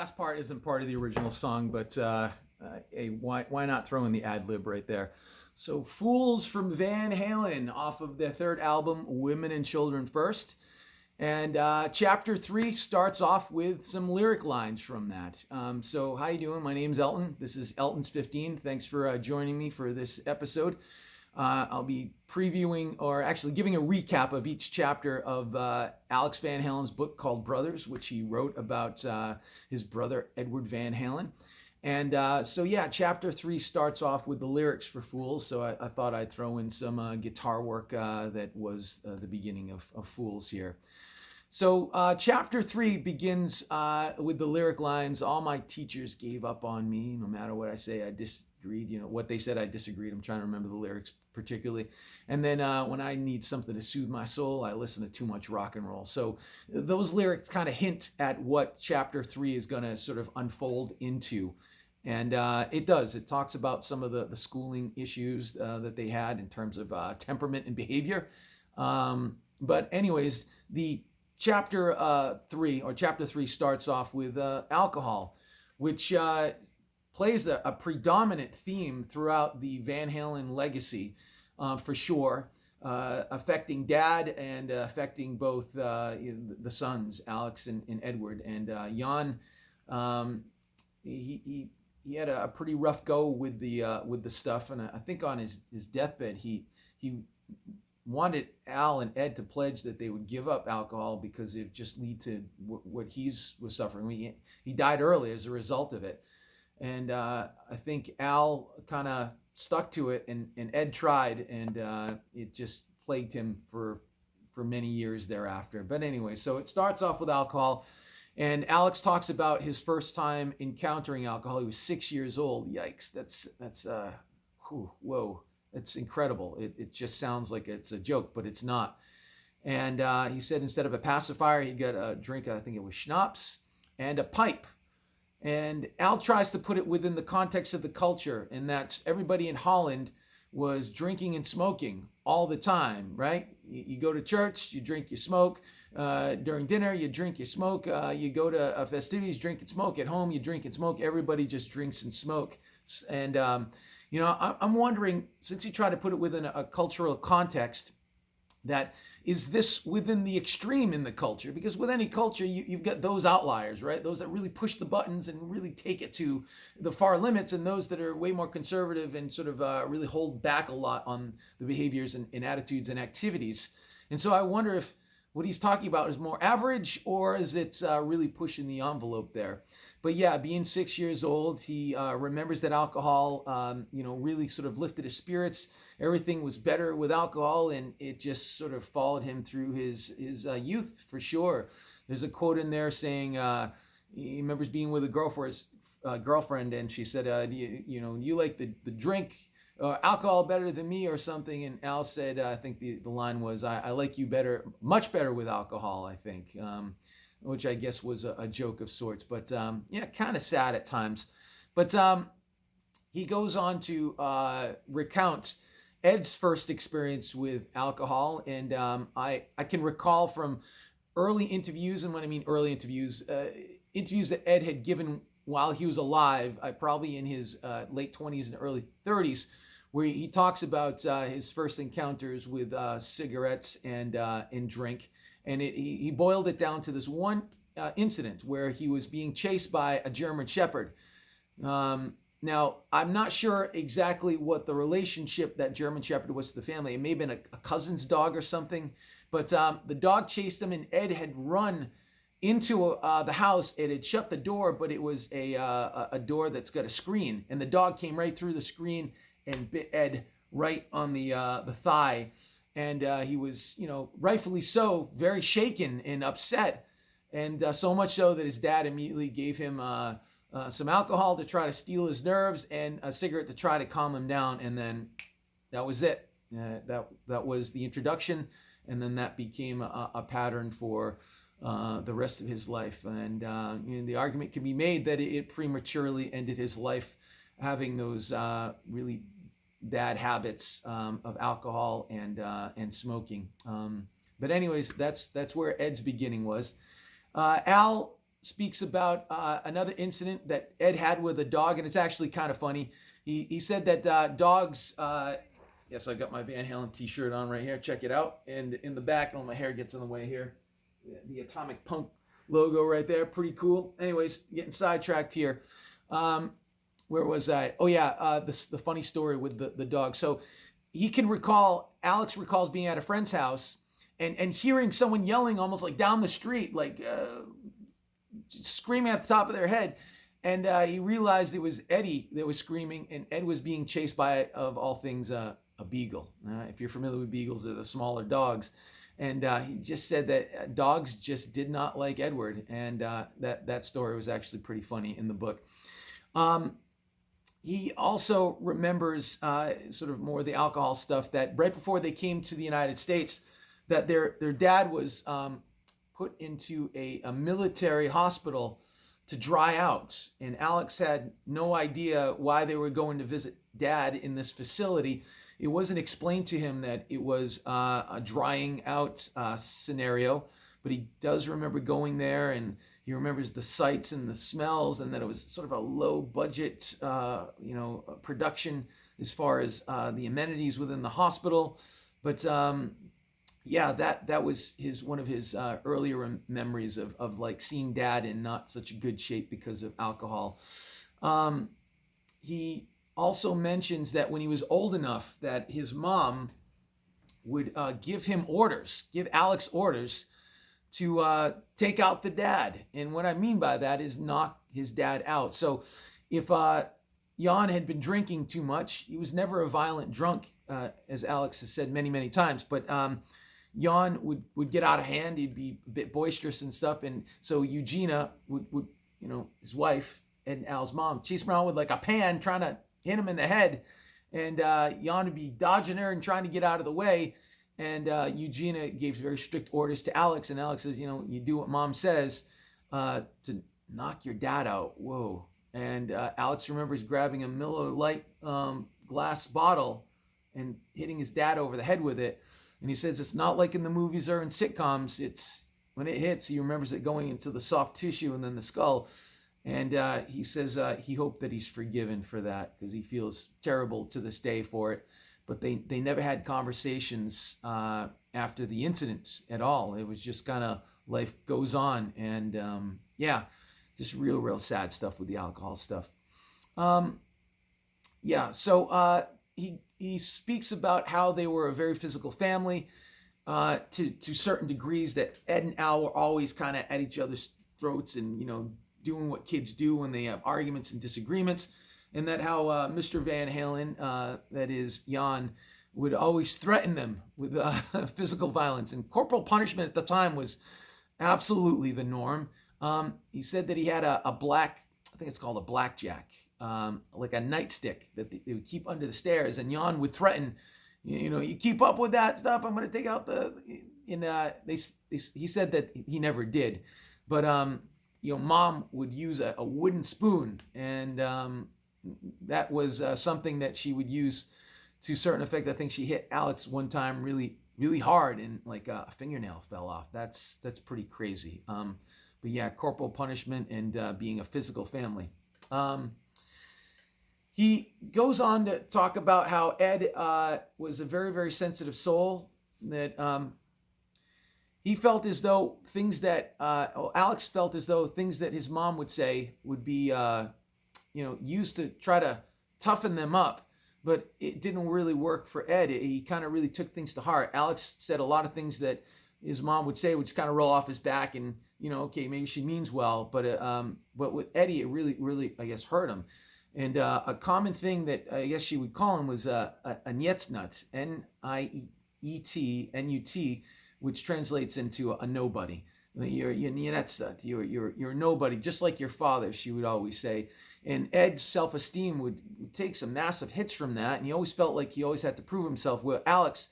last part isn't part of the original song, but why not throw in the ad lib right there? So, Fools from Van Halen off of their third album, Women and Children First. And chapter 3 starts off with some lyric lines from that. So, how you doing? My name's Elton. This is Elton's 15. Thanks for joining me for this episode. I'll be previewing, or actually giving a recap of each chapter of Alex Van Halen's book called Brothers, which he wrote about his brother Edward Van Halen. And chapter 3 starts off with the lyrics for Fools. So I thought I'd throw in some guitar work that was the beginning of Fools here. So chapter 3 begins with the lyric lines, "All my teachers gave up on me. No matter what I say, I disagreed." What they said, I disagreed. I'm trying to remember the lyrics particularly. And then when I need something to soothe my soul, I listen to too much rock and roll. So those lyrics kind of hint at what chapter 3 is going to sort of unfold into. And it does. It talks about some of the schooling issues that they had in terms of temperament and behavior. But anyways, the chapter 3 starts off with alcohol, which plays a predominant theme throughout the Van Halen legacy, for sure, affecting Dad and affecting both the sons, Alex and Edward. And Jan, he had a pretty rough go with the stuff, and I think on his deathbed he wanted Al and Ed to pledge that they would give up alcohol because it just lead to what he was suffering. He died early as a result of it. And I think Al kind of stuck to it, and Ed tried, and it just plagued him for many years thereafter. But anyway, so it starts off with alcohol, and Alex talks about his first time encountering alcohol. He was 6 years old. Yikes! That's whoa! It's incredible. It just sounds like it's a joke, but it's not. And he said instead of a pacifier, he got a drink. I think it was schnapps and a pipe. And Al tries to put it within the context of the culture, and that's everybody in Holland was drinking and smoking all the time, right? You go to church, you drink, you smoke. During dinner, you drink, you smoke. You go to festivities, drink and smoke. At home, you drink and smoke. Everybody just drinks and smoke. And, I'm wondering, since you try to put it within a cultural context, that is this within the extreme in the culture? Because with any culture, you've got those outliers, right? Those that really push the buttons and really take it to the far limits, and those that are way more conservative and sort of really hold back a lot on the behaviors and attitudes and activities. And so I wonder if what he's talking about is more average, or is it really pushing the envelope there? But yeah, being 6 years old, he remembers that alcohol, really sort of lifted his spirits. Everything was better with alcohol, and it just sort of followed him through his youth, for sure. There's a quote in there saying he remembers being with a girlfriend, and she said, "Do you like the drink alcohol better than me or something?" And Al said, I think the line was, I like you better, much better with alcohol, I think, which I guess was a joke of sorts. But kind of sad at times. But he goes on to recount Ed's first experience with alcohol. And I can recall from early interviews, and when I mean early interviews, interviews that Ed had given while he was alive, probably in his late 20s and early 30s, where he talks about his first encounters with cigarettes and drink. And he boiled it down to this one incident where he was being chased by a German Shepherd. Now, I'm not sure exactly what the relationship that German Shepherd was to the family. It may have been a cousin's dog or something. But the dog chased him, and Ed had run into the house. It had shut the door, but it was a door that's got a screen. And the dog came right through the screen and bit Ed right on the thigh. And he was, rightfully so, very shaken and upset. And so much so that his dad immediately gave him some alcohol to try to steal his nerves and a cigarette to try to calm him down. And then that was it. That was the introduction. And then that became a pattern for the rest of his life. And the argument can be made that it prematurely ended his life, having those really bad habits of alcohol and smoking. But anyways, that's where Ed's beginning was. Al speaks about another incident that Ed had with a dog, and it's actually kind of funny. He said that dogs. Yes, I got my Van Halen T-shirt on right here. Check it out. And in the back, oh, my hair gets in the way here. The Atomic Punk logo right there, pretty cool. Anyways, getting sidetracked here. Where was I? Oh yeah, the funny story with the dog. So Alex recalls being at a friend's house and hearing someone yelling almost like down the street, like screaming at the top of their head. And he realized it was Eddie that was screaming, and Ed was being chased by, of all things, a beagle. If you're familiar with beagles, they're the smaller dogs. And he just said that dogs just did not like Edward, and that story was actually pretty funny in the book. He also remembers sort of more of the alcohol stuff, that right before they came to the United States, that their dad was put into a military hospital to dry out. And Alex had no idea why they were going to visit Dad in this facility. It wasn't explained to him that it was a drying out scenario, but he does remember going there, and he remembers the sights and the smells, and that it was sort of a low budget, production as far as the amenities within the hospital. But yeah, that was one of his earlier memories of like seeing Dad in not such a good shape because of alcohol. He also mentions that when he was old enough, that his mom would give Alex orders to take out the dad. And what I mean by that is knock his dad out. So if Jan had been drinking too much, he was never a violent drunk, as Alex has said many, many times, but Jan would get out of hand. He'd be a bit boisterous and stuff. And so Eugenia would his wife and Al's mom, chase him around with like a pan, trying to hit him in the head. And Jan would be dodging her and trying to get out of the way. And Eugenia gave very strict orders to Alex. And Alex says, you do what mom says to knock your dad out. Whoa. And Alex remembers grabbing a Miller Lite glass bottle and hitting his dad over the head with it. And he says it's not like in the movies or in sitcoms. It's when it hits, he remembers it going into the soft tissue and then the skull. And he says he hoped that he's forgiven for that, because he feels terrible to this day for it. But they never had conversations after the incident at all. It was just kind of life goes on. And yeah, just real sad stuff with the alcohol stuff. So he speaks about how they were a very physical family to certain degrees, that Ed and Al were always kind of at each other's throats and, doing what kids do when they have arguments and disagreements. And that how Mr. Van Halen, that is Jan, would always threaten them with physical violence. And corporal punishment at the time was absolutely the norm. He said that he had a black, I think it's called a blackjack, like a nightstick that they would keep under the stairs. And Jan would threaten, you keep up with that stuff, I'm going to take out he said that he never did. But, mom would use a wooden spoon, and that was something that she would use to certain effect. I think she hit Alex one time really, really hard, and like a fingernail fell off. That's pretty crazy. But yeah, corporal punishment and being a physical family. He goes on to talk about how Ed was a very, very sensitive soul, that he felt as though Alex felt as though things that his mom would say would be, used to try to toughen them up, but it didn't really work for Ed. He kind of really took things to heart. Alex said a lot of things that his mom would say would just kind of roll off his back, and okay, maybe she means well, but with Eddie, it really, really, I guess, hurt him. And a common thing that I guess she would call him was a Nietznut, Nietznut, which translates into a nobody. You're a nobody, just like your father, she would always say. And Ed's self-esteem would take some massive hits from that, and he always felt like he always had to prove himself. Where Alex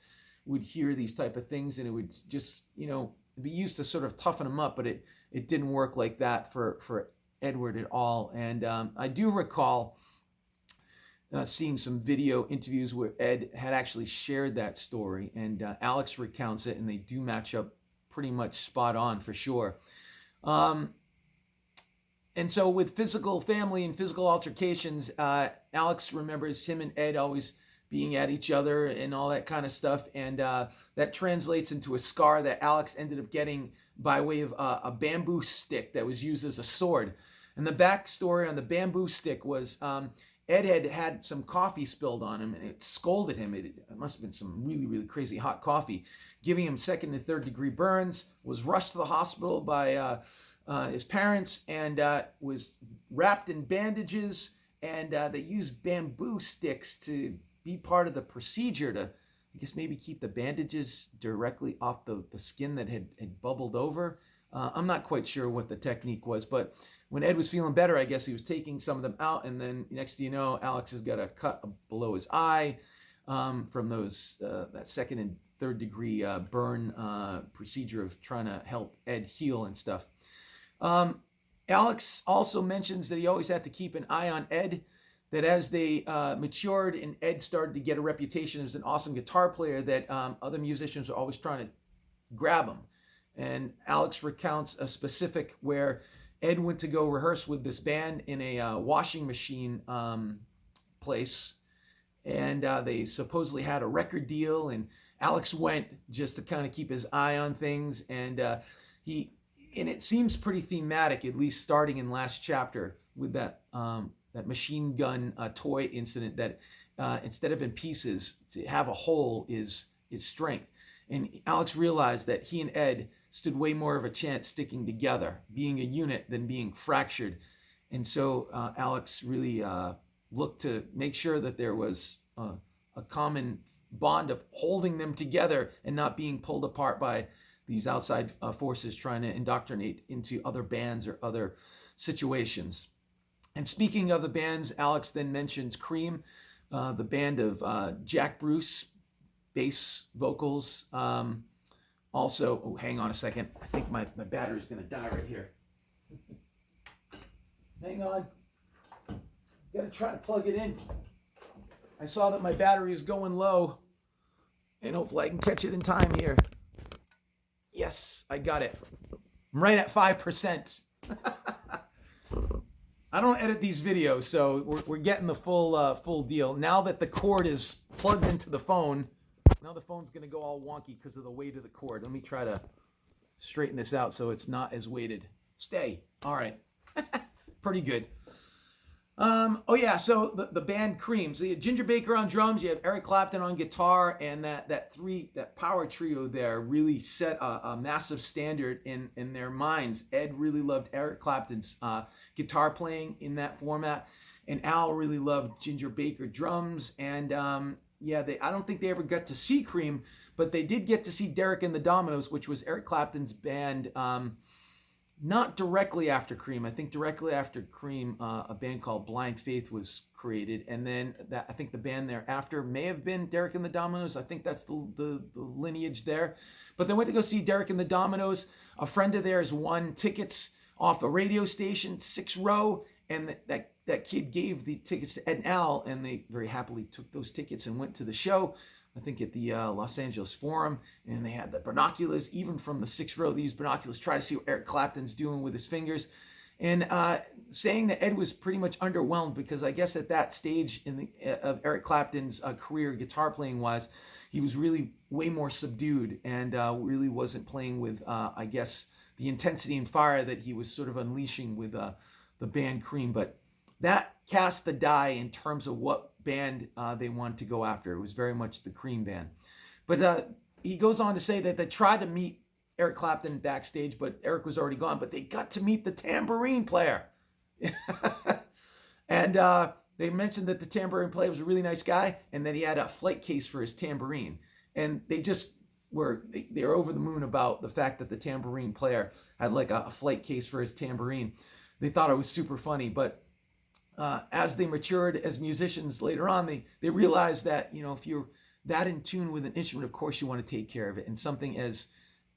would hear these type of things, and it would just, be used to sort of toughen him up, but it didn't work like that for Edward at all. And I do recall seeing some video interviews where Ed had actually shared that story, and Alex recounts it, and they do match up pretty much spot on for sure. And so with physical family and physical altercations, Alex remembers him and Ed always being at each other and all that kind of stuff. And that translates into a scar that Alex ended up getting by way of a bamboo stick that was used as a sword. And the backstory on the bamboo stick was Ed had some coffee spilled on him and it scalded him. It must have been some really, really crazy hot coffee, giving him 2nd and 3rd degree burns, was rushed to the hospital by his parents and was wrapped in bandages. And they used bamboo sticks to be part of the procedure to, I guess, maybe keep the bandages directly off the skin that had bubbled over. I'm not quite sure what the technique was, but when Ed was feeling better, I guess he was taking some of them out, and then next thing you know, Alex has got a cut below his eye from those that 2nd and 3rd degree burn procedure of trying to help Ed heal and stuff. Alex also mentions that he always had to keep an eye on Ed, that as they matured and Ed started to get a reputation as an awesome guitar player, that other musicians were always trying to grab him. And Alex recounts a specific where Ed went to go rehearse with this band in a washing machine place, and they supposedly had a record deal, and Alex went just to kind of keep his eye on things, and it seems pretty thematic, at least starting in last chapter with that machine gun toy incident, that instead of in pieces, to have a whole is strength. And Alex realized that he and Ed stood way more of a chance sticking together, being a unit than being fractured. And so Alex really looked to make sure that there was a common bond of holding them together and not being pulled apart by these outside forces trying to indoctrinate into other bands or other situations. And speaking of the bands, Alex then mentions Cream, the band of Jack Bruce, bass vocals. Also, oh, hang on a second. I think my battery's going to die right here. Hang on. Got to try to plug it in. I saw that my battery is going low, and hopefully I can catch it in time here. Yes, I got it. I'm right at 5%. I don't edit these videos, so we're getting the full deal. Now that the cord is plugged into the phone, now the phone's going to go all wonky because of the weight of the cord. Let me try to straighten this out so it's not as weighted. Stay. All right. Pretty good. Oh yeah, so the band Cream. So you had Ginger Baker on drums, you have Eric Clapton on guitar, and that power trio there really set a massive standard in their minds. Ed really loved Eric Clapton's guitar playing in that format, and Al really loved Ginger Baker drums. And I don't think they ever got to see Cream, but they did get to see Derek and the Dominoes, which was Eric Clapton's band. Not directly after Cream. I think directly after Cream, a band called Blind Faith was created, and then I think the band thereafter may have been Derek and the Dominoes. I think that's the lineage there. But they went to go see Derek and the Dominoes. A friend of theirs won tickets off a radio station, 6 row, and that kid gave the tickets to Ed and Al, and they very happily took those tickets and went to the show. I think at the Los Angeles Forum, and they had the binoculars, even from the 6th row. They used binoculars, try to see what Eric Clapton's doing with his fingers, and saying that Ed was pretty much underwhelmed because I guess at that stage of Eric Clapton's career, guitar playing wise, he was really way more subdued and really wasn't playing with, I guess, the intensity and fire that he was sort of unleashing with the band Cream. But that cast the die in terms of what band they wanted to go after. It was very much the Cream band. But he goes on to say that they tried to meet Eric Clapton backstage, but Eric was already gone. But they got to meet the tambourine player. And they mentioned that the tambourine player was a really nice guy and that he had a flight case for his tambourine. And they just were over the moon about the fact that the tambourine player had like a flight case for his tambourine. They thought it was super funny, but as they matured as musicians later on, they realized that, if you're that in tune with an instrument, of course you want to take care of it. And something as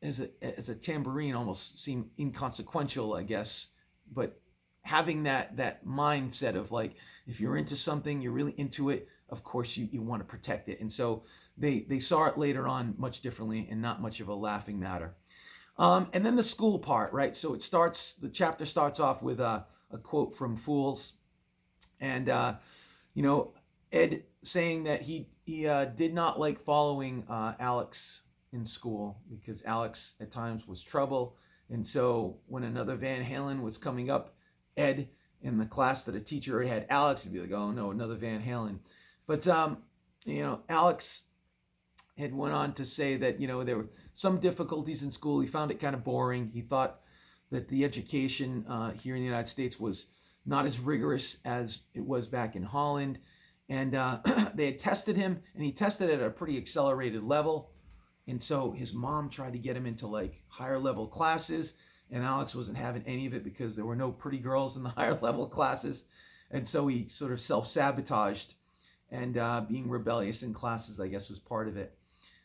a tambourine almost seemed inconsequential, I guess. But having that mindset of like, if you're into something, you're really into it, of course you want to protect it. And so they saw it later on much differently and not much of a laughing matter. And then the school part, right? So the chapter starts off with a a quote from Fools. And, Ed saying that he did not like following Alex in school because Alex at times was trouble. And so when another Van Halen was coming up, Ed in the class that a teacher had Alex would be like, oh no, another Van Halen. But, Alex had went on to say that, there were some difficulties in school. He found it kind of boring. He thought that the education here in the United States was not as rigorous as it was back in Holland. And they had tested him, and he tested at a pretty accelerated level. And so his mom tried to get him into like higher level classes, and Alex wasn't having any of it because there were no pretty girls in the higher level classes. And so he sort of self-sabotaged, and being rebellious in classes, I guess, was part of it.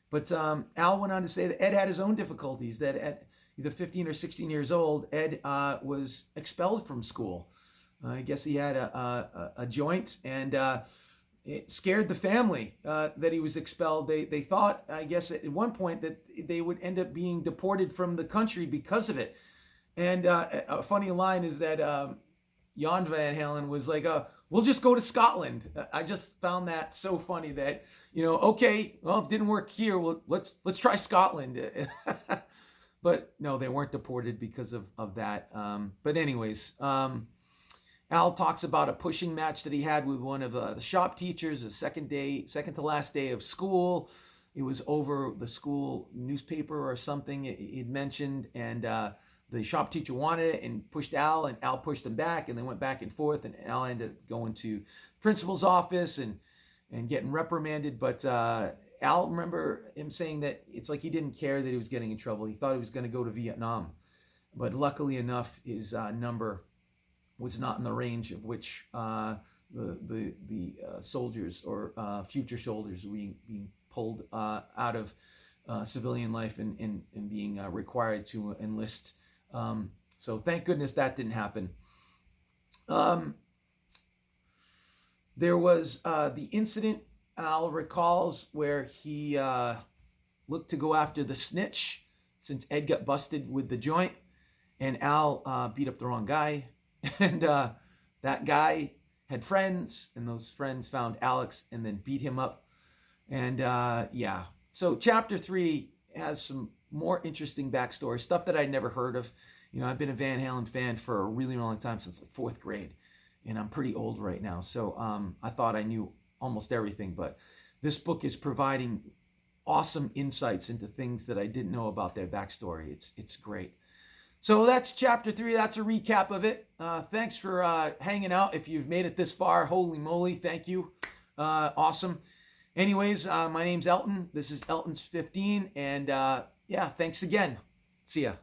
But Al went on to say that Ed had his own difficulties, that at either 15 or 16 years old, Ed was expelled from school. I guess he had a joint, and it scared the family that he was expelled. They thought, I guess, at one point that they would end up being deported from the country because of it. And a funny line is that Jan Van Halen was like, we'll just go to Scotland. I just found that so funny that, okay, well, if it didn't work here, well, let's try Scotland. But no, they weren't deported because of that. But anyways, Al talks about a pushing match that he had with one of the shop teachers, the second to last day of school. It was over the school newspaper or something he'd mentioned, and the shop teacher wanted it and pushed Al, and Al pushed him back, and they went back and forth, and Al ended up going to principal's office and getting reprimanded. But Al, remember him saying that it's like he didn't care that he was getting in trouble. He thought he was going to go to Vietnam. But luckily enough, his number was not in the range of which the soldiers or future soldiers were being pulled out of civilian life and being required to enlist. So thank goodness that didn't happen. There was the incident, Al recalls, where he looked to go after the snitch since Ed got busted with the joint, and Al beat up the wrong guy. And that guy had friends, and those friends found Alex and then beat him up. And so chapter 3 has some more interesting backstory, stuff that I'd never heard of. I've been a Van Halen fan for a really long time, since like 4th grade, and I'm pretty old right now. So I thought I knew almost everything, but this book is providing awesome insights into things that I didn't know about their backstory. It's great. So that's chapter 3. That's a recap of it. Thanks for hanging out. If you've made it this far, holy moly, thank you. Awesome. Anyways, my name's Elton. This is Elton's 15. And thanks again. See ya.